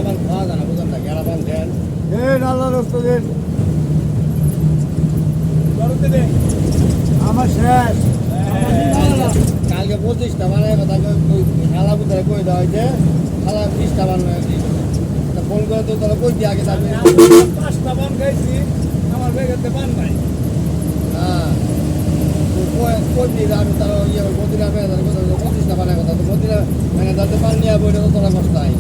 আমার খাওয়া জানা বুঝেন না গেরা পান দেন আল্লাহ রস্ত দিন দে আমার শেষ কালকে 25টা বানায় কথা খেলা কোথায় কই দেওয়া হয়েছে খেলা 20টা বানায় ফোন করে তো তারা কই দিয়ে আগে থাকবে 5টা পান খাইছি আমার ব্যাগেতে পান নাই হ্যাঁ কই দিয়ে আমি তারা ইয়ে মদিনা মেয়ে তারা 25টা বানায় কথা তো মদিনা মেয়ে তাদের পান নিয়ে বইটা তো তোরা কষ্ট হয়